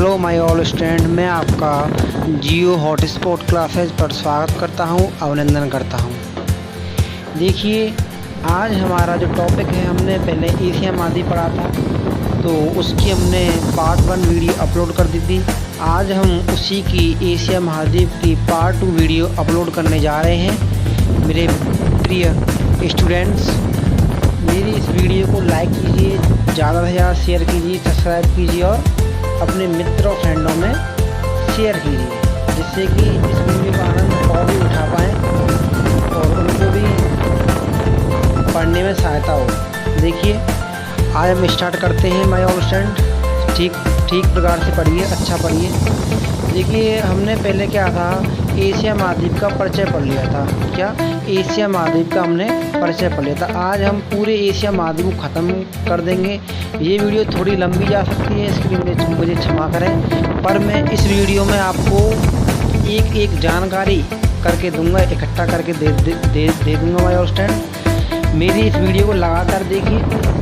Hello my all student, मैं आपका जियो hotspot classes पर स्वागत करता हूं, अभिनंदन करता हूं। देखिए, आज हमारा जो टॉपिक है, हमने पहले एशिया महाद्वीप पढ़ा था, तो उसकी हमने पार्ट 1 वीडियो अपलोड कर दी थी। आज हम उसी की एशिया महाद्वीप की पार्ट 2 वीडियो अपलोड करने जा रहे हैं। मेरे प्रिय स्टूडेंट्स, मेरी इस वीडियो को लाइक कीजिए, ज़्यादा से ज़्यादा शेयर कीजिए, सब्सक्राइब कीजिए और अपने मित्रों फ्रेंडों में शेयर कीजिए, जिससे कि इस वीडियो का आनंद और भी उठा पाएँ और उनको भी पढ़ने में सहायता हो। देखिए, आज हम स्टार्ट करते हैं माय ऑल स्टूडेंट। ठीक प्रकार से पढ़िए, अच्छा पढ़िए। देखिए, हमने पहले क्या था, एशिया महाद्वीप का परिचय पढ़ लिया था। क्या एशिया महाद्वीप का हमने परिचय पढ़ लिया था। आज हम पूरे एशिया महाद्वीप को ख़त्म कर देंगे। ये वीडियो थोड़ी लंबी जा सकती है, इसके लिए मुझे क्षमा करें, पर मैं इस वीडियो में आपको एक जानकारी करके दूंगा, इकट्ठा करके दे दूंगा माय ऑल स्टूडेंट। मेरी इस वीडियो को लगातार देखिए।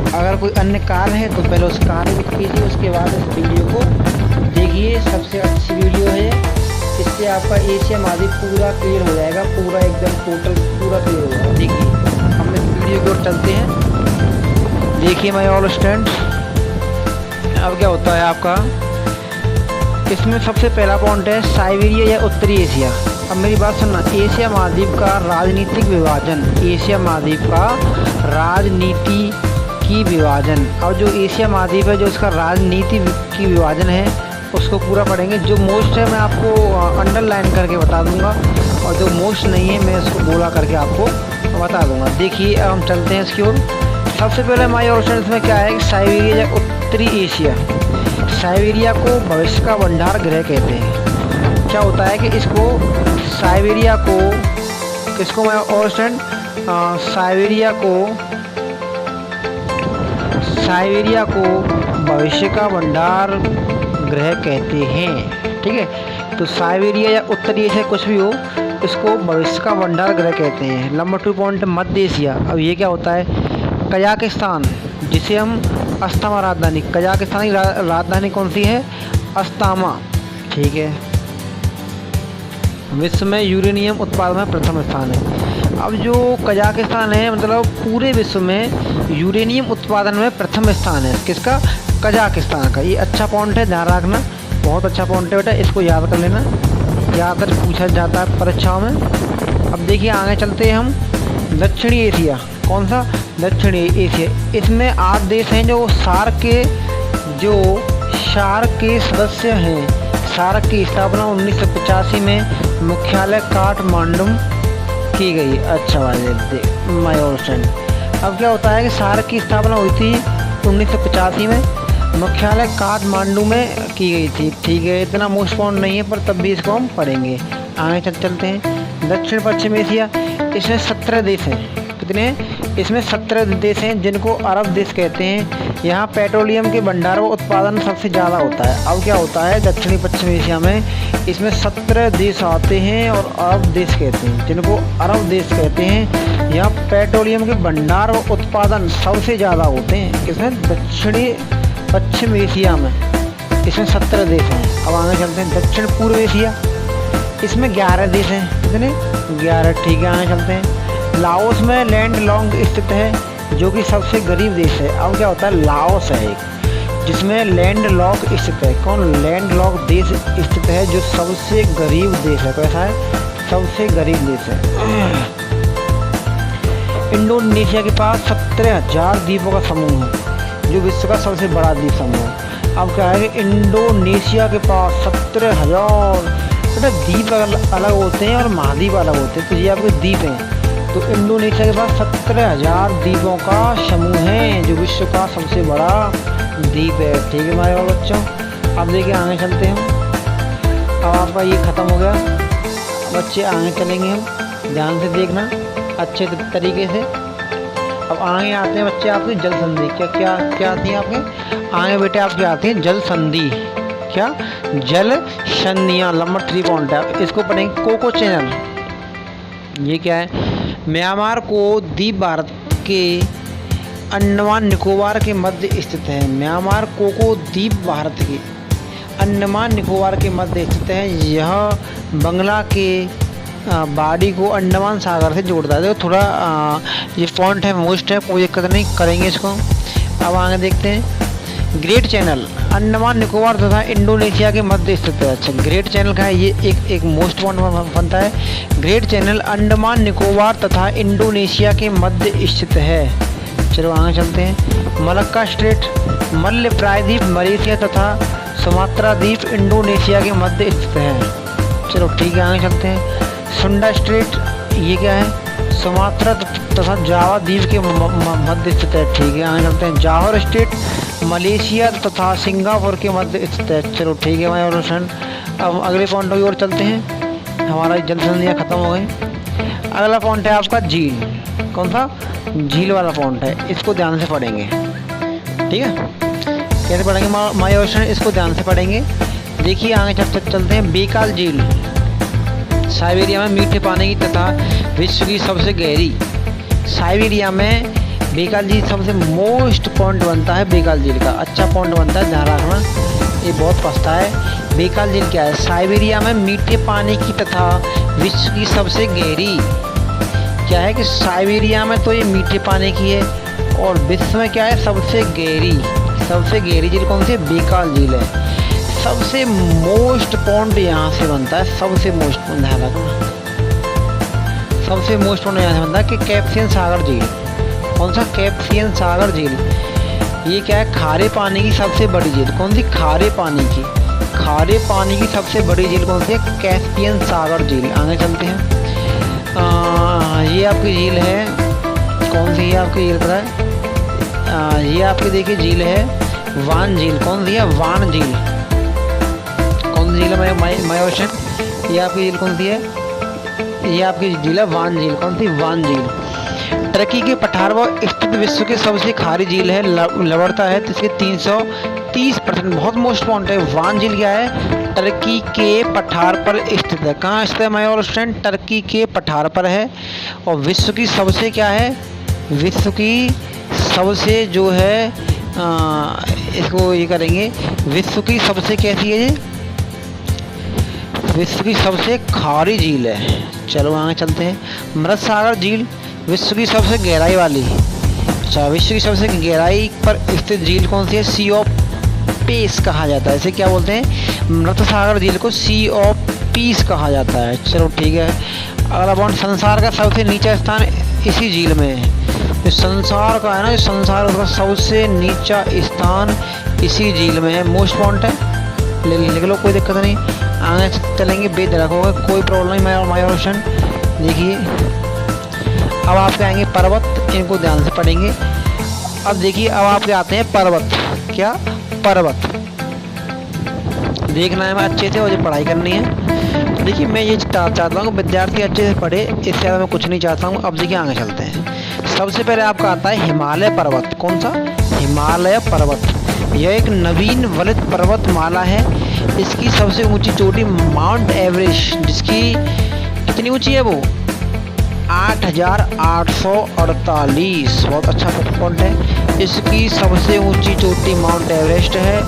अगर कोई अन्य कार्य है तो पहले उस कार्य को कीजिए, उसके बाद इस वीडियो को देखिए। सबसे अच्छी वीडियो है, इससे आपका एशिया महाद्वीप पूरा क्लियर हो जाएगा, पूरा एकदम टोटल पूरा क्लियर हो जाएगा। देखिए, हम इस वीडियो की ओर चलते हैं। देखिए माय ऑल स्टूडेंट, अब क्या होता है आपका, इसमें सबसे पहला पॉइंट है साइबेरिया या उत्तरी एशिया। अब मेरी बात सुनना, एशिया महाद्वीप का राजनीतिक विभाजन, एशिया महाद्वीप का राजनीति की विभाजन। और जो एशिया महाद्वीप है, जो इसका राजनीति की विभाजन है, उसको पूरा पढ़ेंगे। जो मोस्ट है मैं आपको अंडरलाइन करके बता दूंगा, और जो मोस्ट नहीं है मैं उसको बोला करके आपको बता दूंगा। देखिए, अब हम चलते हैं इसकी ओर। सबसे पहले माय ऑल स्टूडेंट्स में क्या है कि साइबेरिया या उत्तरी एशिया, साइबेरिया को भविष्य का भंडार गृह कहते हैं। क्या होता है कि इसको साइबेरिया को, किसको माय ऑल स्टूडेंट, साइबेरिया को भविष्य का भंडार गृह कहते हैं। ठीक है, तो साइबेरिया या उत्तरी एशिया कुछ भी हो, इसको भविष्य का भंडार गृह कहते हैं। नंबर 2 पॉइंट, मध्य एशिया। अब ये क्या होता है, कजाकिस्तान, जिसे हम अस्तामा राजधानी, कजाकिस्तान की राजधानी कौन सी है, अस्तामा। ठीक है, विश्व में यूरेनियम उत्पादन में प्रथम स्थान है। अब जो कजाकिस्तान है, मतलब पूरे विश्व में यूरेनियम उत्पादन में प्रथम स्थान है। किसका, कजाकिस्तान का। ये अच्छा पॉइंट है, ध्यान रखना, बहुत अच्छा पॉइंट है बेटा, इसको याद कर लेना, ज़्यादातर पूछा जाता है परीक्षाओं में। अब देखिए, आगे चलते हैं हम। दक्षिणी एशिया, कौन सा, दक्षिणी एशिया। इसमें 8 देश हैं जो सार्क के सदस्य हैं। सार्क की स्थापना 1985 में मुख्यालय काठमांडू की गई। अच्छा भाई, माय ऑल स्टूडेंट, अब क्या होता है कि सार्क की स्थापना हुई थी 1985 में, मुख्यालय काठमांडू में की गई थी। ठीक है, इतना मोस्ट पॉइंट नहीं है, पर तब भी इसको हम पढ़ेंगे। आगे चलते हैं। दक्षिण पश्चिम एशिया, इसमें 17 देश हैं। कितने हैं, इसमें 17 देश हैं, जिनको अरब देश कहते हैं। यहाँ पेट्रोलियम के भंडार व उत्पादन सबसे ज़्यादा होता है। अब क्या होता है, दक्षिणी पश्चिम एशिया में इसमें 17 देश आते हैं और अरब देश कहते हैं, जिनको अरब देश कहते हैं। यहाँ पेट्रोलियम के भंडार व उत्पादन सबसे ज़्यादा होते हैं। किसमें, दक्षिणी पश्चिम एशिया में, इसमें 17 देश हैं। अब आगे चलते हैं। दक्षिण पूर्व एशिया, इसमें 11 देश हैं। कितने, 11। ठीक है, आगे चलते हैं। लाओस में लैंडलॉन्ग स्थित है, जो कि सबसे गरीब देश है। अब क्या होता है, लाओस है एक, जिसमें लैंडलॉक स्थित है। कौन, लैंडलॉक देश स्थित है, जो सबसे गरीब देश है। कैसा है, सबसे गरीब देश है। इंडोनेशिया के पास 17,000 द्वीपों का समूह है, जो विश्व का सबसे बड़ा द्वीप समूह है। अब क्या है कि इंडोनेशिया के पास 17,000, बेटा द्वीप अलग होते हैं और महाद्वीप अलग होते हैं, तो ये आपके द्वीप हैं। तो इंडोनेशिया के पास 17,000 द्वीपों का समूह है, जो विश्व का सबसे बड़ा द्वीप है। ठीक है हमारे बच्चों, अब देखिए आगे चलते हैं। अब आपका ये ख़त्म हो गया, बच्चे आगे चलेंगे हम, ध्यान से देखना अच्छे तरीके से। अब आगे आते हैं बच्चे आपकी जल संधि। क्या आती है आपके आगे बेटे, आपके आती है जल संधि। क्या, जल संधियाँ। नंबर 3 पॉइंट है, इसको पढ़ेंगे। कोको चैनल, ये क्या है, म्यांमार को द्वीप भारत के अंडमान निकोबार के मध्य स्थित है। म्यांमार कोको द्वीप भारत के अंडमान निकोबार के मध्य स्थित है। यह बंगला के बॉडी को अंडमान सागर से जोड़ता है। देखो थोड़ा ये फॉन्ट है मोस्ट है, कोई दिक्कत नहीं, करेंगे इसको। अब आगे देखते हैं। ग्रेट चैनल अंडमान निकोबार तथा इंडोनेशिया के मध्य स्थित है। अच्छा, ग्रेट चैनल का है ये एक मोस्ट पॉइंट बनता है। ग्रेट चैनल अंडमान निकोबार तथा इंडोनेशिया के मध्य स्थित है। चलो आगे चलते हैं। मलक्का स्ट्रेट मल्य प्रायद्वीप मलेशिया तथा सुमात्रा द्वीप इंडोनेशिया के मध्य स्थित है। चलो ठीक है, आगे चलते हैं। सुंडा स्ट्रेट ये क्या है? सुमात्रा तथा जावा द्वीप के मध्य स्थित है। ठीक है, आगे चलते हैं। जौहर स्ट्रेट मलेशिया तथा सिंगापुर के मध्य स्थित है। चलो ठीक है भाई रोशन। अब अगले पॉइंट की ओर चलते हैं। हमारा जलसंधियाँ खत्म हो गई। अगला पॉइंट है आपका झील। कौन सा? झील वाला पॉइंट है, इसको ध्यान से पढ़ेंगे। ठीक है, कैसे पढ़ेंगे माय ओशन? इसको ध्यान से पढ़ेंगे। देखिए आगे चलते हैं। बेकाल झील साइबेरिया में मीठे पानी की तथा विश्व की सबसे गहरी। साइबेरिया में बेकाल झील सबसे मोस्ट पॉइंट बनता है। बेकाल झील का अच्छा पॉइंट बनता है, ध्यान रखना, ये बहुत पछता है। बेकाल झील क्या है? साइबेरिया में मीठे पानी की तथा विश्व की सबसे गहरी। क्या है कि साइबेरिया में तो ये मीठे पानी की है और विश्व में क्या है? सबसे गहरी। सबसे गहरी झील कौन सी है? बेकाल झील है। सबसे मोस्ट पॉइंट यहाँ से बनता है। सबसे मोस्ट पॉइंट ध्यान रखना, सबसे मोस्ट पॉइंट यहाँ से बनता है कि कैस्पियन सागर झील। कौन सा? कैस्पियन सागर झील। ये क्या है? खारे पानी की सबसे बड़ी झील। कौन सी? खारे पानी की। खारे पानी की सबसे बड़ी झील कौन सी है? कैस्पियन सागर झील। आगे चलते हैं। ये आपकी झील है, कौन सी है आपकी झील पता है? ये आपकी देखिए झील है वान झील। कौन सी है? वान झील। कौन सी झील है माय ओशन? ये आपकी झील कौन सी है? ये आपकी झील है वान झील। कौन सी? वान झील। टर्की के पठार पर स्थित विश्व की सबसे खारी झील है। लवणता है इसके 330%। बहुत मोस्ट पॉइंट है। वान झील क्या है? टर्की के पठार पर स्थित है। कहाँ स्थित है माय ओशन? टर्की के पठार पर है। और विश्व की सबसे क्या है? विश्व की सबसे जो है इसको ये करेंगे, विश्व की सबसे कैसी है ये? विश्व की सबसे खारी झील है। चलो आगे चलते हैं। मृत सागर झील विश्व की सबसे गहराई वाली। अच्छा, विश्व की सबसे गहराई पर स्थित झील कौन सी है? सी ऑफ पीस कहा जाता है। इसे क्या बोलते हैं? मृत सागर झील को सी ऑफ पीस कहा जाता है। चलो ठीक है। अगला पॉइंट, संसार का सबसे नीचा स्थान इसी झील में है। जो संसार का है ना, जो संसार का सबसे नीचा स्थान इसी झील में है। मोस्ट पॉइंट है, लिख लो, कोई दिक्कत नहीं। आगे चलेंगे, बेधड़क होगा, कोई प्रॉब्लम नहीं। माय ओशन देखिए। अब आपके आएंगे पर्वत, इनको ध्यान से पढ़ेंगे। अब देखिए, अब आपके आते हैं पर्वत। क्या? पर्वत देखना है मैं अच्छे से, और ये पढ़ाई करनी है। देखिए मैं ये चाहता हूँ विद्यार्थी अच्छे से पढ़े, इससे ज़्यादा मैं कुछ नहीं चाहता हूँ। अब देखिए आगे चलते हैं। सबसे पहले आपका आता है हिमालय पर्वत। कौन सा? हिमालय पर्वत। यह एक नवीन वलित पर्वतमाला है। इसकी सबसे ऊंची चोटी माउंट एवरेस्ट, जिसकी कितनी ऊंची है वो? 8,848। बहुत अच्छा पॉइंट है। इसकी सबसे ऊंची चोटी माउंट एवरेस्ट है,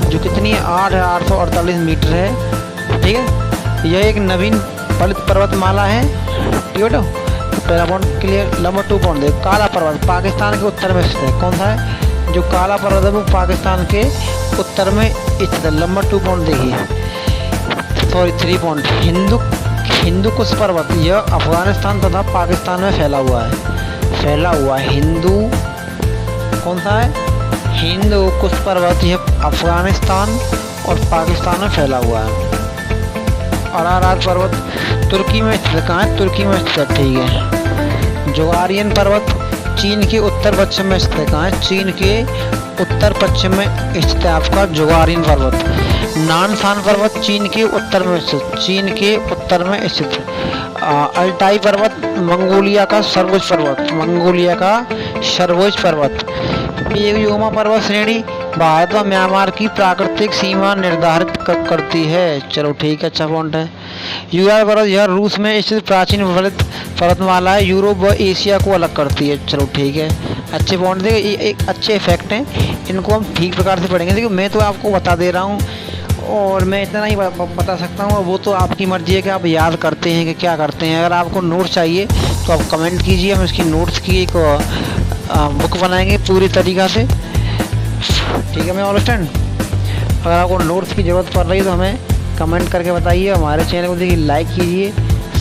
जो कितनी है? 8,848 मीटर है। ठीक है, यह एक नवीन वलित पर्वतमाला है। ठीक है, पहला पॉइंट क्लियर। नंबर 2 पॉइंट देखो, काला पर्वत पाकिस्तान के उत्तर में स्थित है। कौन सा है? जो काला पर्वत है वो पाकिस्तान के उत्तर में स्थित है। नंबर 2 पॉइंट देखिए, सॉरी 3 पॉइंट। हिंदू कुश पर्वत, यह अफगानिस्तान तथा पाकिस्तान में फैला हुआ है। हिंदू कौन सा है? हिंदू कुश पर्वत, यह अफगानिस्तान और पाकिस्तान में फैला हुआ है। अरारात पर्वत तुर्की में स्थित। कहाँ है? तुर्की में स्थित। ठीक है। जोगारियन पर्वत चीन के उत्तर पश्चिम में स्थित है। कहाँ है? चीन के उत्तर पश्चिम में स्थित है आपका जोगारियन पर्वत। नानसान पर्वत चीन के उत्तर में स्थित। अल्टाई पर्वत मंगोलिया का सर्वोच्च पर्वत। योमा पर्वत श्रेणी भारत व म्यांमार की प्राकृतिक सीमा निर्धारित करती है। चलो ठीक है, अच्छा पॉइंट है। यूआर पर्वत, यह रूस में स्थित प्राचीन पर्वतमाला है। यूरोप व एशिया को अलग करती है। चलो ठीक है, अच्छे पॉइंट देखिए, ये एक अच्छे इफेक्ट हैं, इनको हम ठीक प्रकार से पढ़ेंगे। देखिए मैं तो आपको बता दे रहा हूँ, और मैं इतना ही बता सकता हूँ, वो तो आपकी मर्ज़ी है कि आप याद करते हैं कि क्या करते हैं। अगर आपको नोट्स चाहिए तो आप कमेंट कीजिए, हम इसकी नोट्स की एक बुक बनाएंगे पूरी तरीक़ा से, ठीक है। मैं अंडरस्टैंड। अगर आपको नोट्स की ज़रूरत पड़ रही है तो हमें कमेंट करके बताइए। हमारे चैनल को देखिए लाइक कीजिए,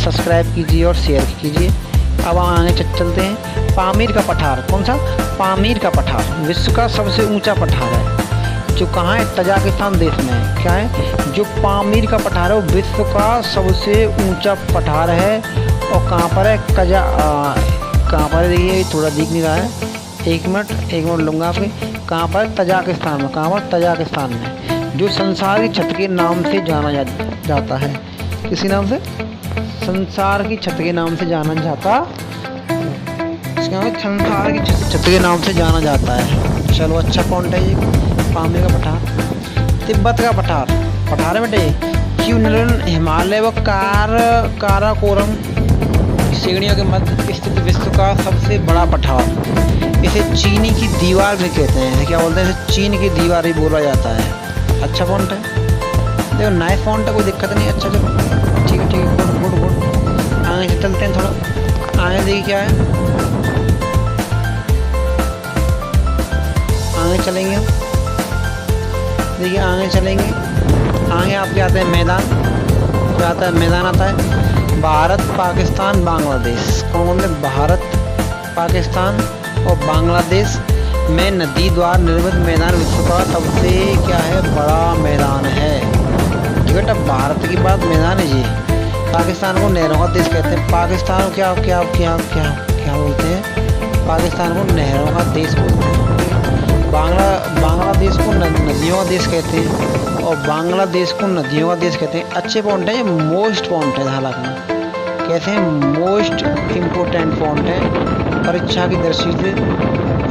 सब्सक्राइब कीजिए और शेयर कीजिए। अब हम आगे चलते हैं। पामीर का पठार, कौन सा? पामीर का पठार विश्व का सबसे ऊंचा पठार है, जो कहाँ है? तजाकिस्तान देश में है। क्या है? जो पामीर का पठार है वो विश्व का सबसे ऊंचा पठार है। और कहाँ पर है? कहाँ पर है? देखिए थोड़ा दिख नहीं रहा है, एक मिनट लूँगा आपके। कहाँ पर? तजाकिस्तान में। कहाँ पर? तजाकिस्तान में। जो संसार की छत के नाम से जाना जाता है। किसी नाम से? संसार की छत के नाम से जाना जाता, संसार की छत के नाम से जाना जाता है। चलो अच्छा पॉइंट है ये, पामीर का पठार। तिब्बत का पठार, पठार है बेटे, क्यूनलन हिमालय व काराकोरम श्रेणियों के मध्य स्थित विश्व का सबसे बड़ा पठार। इसे चीनी की दीवार भी कहते हैं। इसे क्या बोलते हैं? इसे चीन की दीवार ही बोला जाता है। अच्छा पॉइंट है, देखो नाइस पॉइंट है, कोई दिक्कत नहीं। अच्छा चलो ठीक है, गुड। आगे चलते हैं थोड़ा। आगे देखिए क्या है, आगे चलेंगे। देखिए आगे चलेंगे, आगे आपके आते हैं मैदान। क्या आता है? मैदान आता है भारत, पाकिस्तान, बांग्लादेश। कौन से? भारत, पाकिस्तान और बांग्लादेश में नदी द्वारा निर्मित मैदान विश्व का सबसे क्या है? बड़ा मैदान है। बेटा भारत की बात मैदान है जी। पाकिस्तान को नहरों का देश कहते हैं। पाकिस्तान को क्या क्या क्या क्या क्या बोलते हैं? पाकिस्तान को नहरों का देश बोलते हैं। बांग्लादेश को नदियों का देश कहते हैं और बांग्लादेश को नदियों का देश कहते हैं। अच्छे पॉइंट है ये, मोस्ट पॉइंट है, ध्यान रखना। कैसे हैं? मोस्ट इम्पोर्टेंट पॉइंट है परीक्षा की दृष्टि से।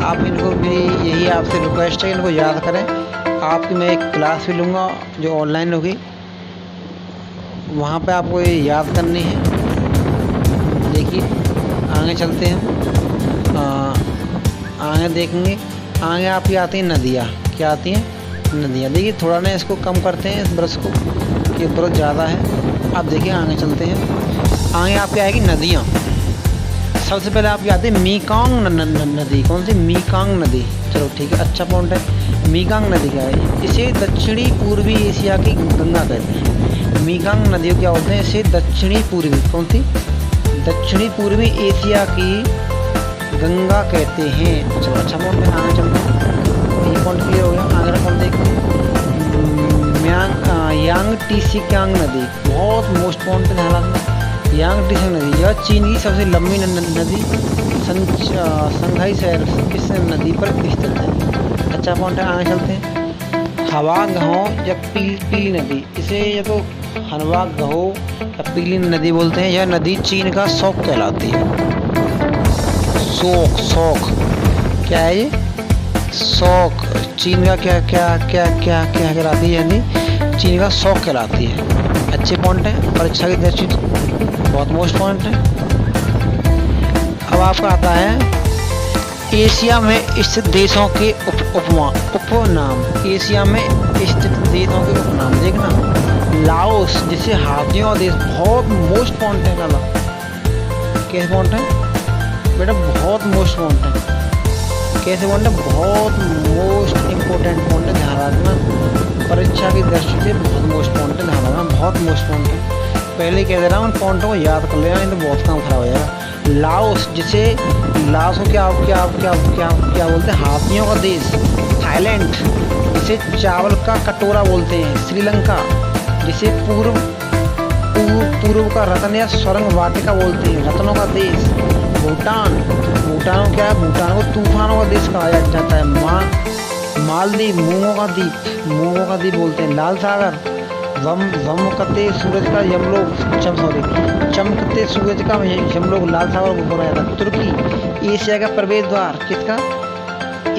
आप इनको भी, यही आपसे रिक्वेस्ट है, इनको याद करें। आपकी मैं एक क्लास भी लूँगा जो ऑनलाइन होगी, वहाँ पे आपको ये याद करनी है। देखिए आगे चलते हैं, आगे देखेंगे। आगे आपकी आती हैं नदियाँ। क्या आती हैं? नदियाँ। देखिए थोड़ा ना इसको कम करते हैं, इस ब्रश को, ये ब्रश ज़्यादा है। अब देखिए आगे चलते हैं। आगे आपकी आएगी नदियाँ। सबसे पहले आपकी आती है मीकांग नदी। कौन सी? मीकांग नदी। चलो ठीक है, अच्छा पॉइंट है। मीकांग नदी क्या है? इसे दक्षिणी पूर्वी एशिया की गंगा कहते हैं। मीकांग नदी को क्या बोलते हैं? इसे दक्षिणी पूर्वी, कौन सी? दक्षिणी पूर्वी एशिया की गंगा कहते हैं। चलो अच्छा पॉइंट है, आगे चलते हैं। ये पॉइंट क्लियर हो गया। आगे का पॉइंट देखो, यांग टीसिक्यांग नदी, बहुत मोस्ट पॉइंट है, ध्यान रखना। यांग टीसिक्यांग नदी यह चीन की सबसे लंबी नदी संघाई शहर किस नदी पर स्थित है? अच्छा पॉइंट है, आगे चलते हैं। हवा गहो या पीली नदी, इसे या तो हनवा गहो या पीली नदी बोलते हैं। यह नदी चीन का शौक कहलाती है। शौक क्या है ये? शौक चीन का क्या क्या क्या क्या क्या कहलाती है? यानी चीन का शौक कहलाती है। अच्छे पॉइंट है, परीक्षा की दृष्टि बहुत मोस्ट पॉइंट है। अब आपका आता है एशिया में स्थित देशों के उपनाम। एशिया में स्थित देशों के उपनाम देखना। लाओस, जिसे हाथियों का देश, बहुत मोस्ट पॉइंट है। ना कैसे पॉइंट है बेटा? बहुत मोस्ट पॉइंट है। कैसे पॉइंट है? बहुत मोस्ट इम्पोर्टेंट पॉइंट है, ध्यान रखना। परीक्षा की दृष्टि से बहुत मोस्ट पॉइंट है, ध्यान रखना। बहुत मोस्ट पॉइंट है, पहले कह दे रहा हूँ, उन पॉइंटों को याद कर लेना, नहीं तो बहुत काम खराब हो जाएगा। लाओस, जिसे लाओस को क्या क्या क्या क्या क्या बोलते हैं? हाथियों का देश। थाईलैंड, जिसे चावल का कटोरा बोलते हैं। श्रीलंका, जिसे पूर्व का रत्न या स्वर्ण वाटिका बोलते हैं, रत्नों का देश। भूटान को क्या है? भूटान को तूफानों का देश कहा जाता है। मालदीव, मूंगों का द्वीप बोलते हैं। लाल सागर, चमकते सूरज का यमलोक लाल सागर को बोला जाता है। तुर्की, एशिया का प्रवेश द्वार। किसका?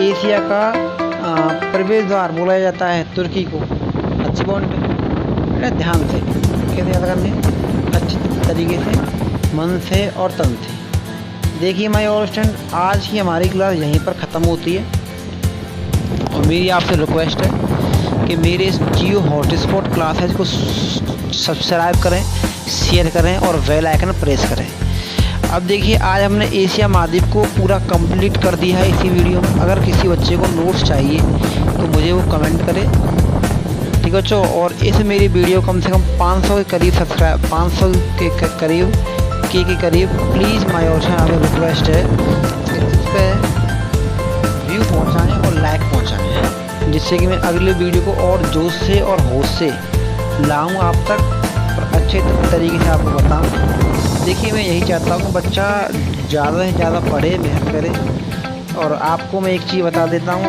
एशिया का प्रवेश द्वार बोला जाता है तुर्की को। अच्छी पॉइंट है, ध्यान से कैसे याद करने, अच्छी तरीके से, मन से और तन से। देखिए माय ऑल स्टूडेंट, आज की हमारी क्लास यहीं पर ख़त्म होती है और मेरी आपसे रिक्वेस्ट है कि मेरे इस जियो हॉटस्पॉट क्लासेज को सब्सक्राइब करें, शेयर करें और बेल आइकन प्रेस करें। अब देखिए, आज हमने एशिया महाद्वीप को पूरा कंप्लीट कर दिया है इसी वीडियो में। अगर किसी बच्चे को नोट्स चाहिए तो मुझे वो कमेंट करे, ठीक है बच्चों। और इस मेरी वीडियो कम से कम 500 के करीब सब्सक्राइब, 500 के करीब प्लीज़ माय और से आपको रिक्वेस्ट है इस पर व्यू पहुँचाएँ और लाइक पहुँचाएँ, जिससे कि मैं अगले वीडियो को और जोश से और होश से लाऊं आप तक और अच्छे तरीके से आपको बताऊं। देखिए, मैं यही चाहता हूँ कि बच्चा ज़्यादा से ज़्यादा पढ़े, मेहनत करे। और आपको मैं एक चीज़ बता देता हूँ,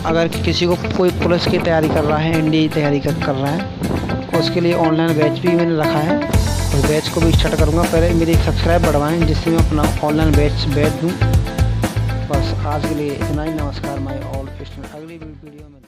अगर किसी को कोई पुलिस की तैयारी कर रहा है, एनडीए की तैयारी कर रहा है, उसके लिए ऑनलाइन बैच भी मैंने रखा है और बैच को भी स्टार्ट करूँगा। पहले मेरी सब्सक्राइब बढ़वाएँ जिससे मैं अपना ऑनलाइन बैच दूँ। बस आज के लिए इतना ही। नमस्कार माय ऑल स्टूडेंट, अगली वीडियो में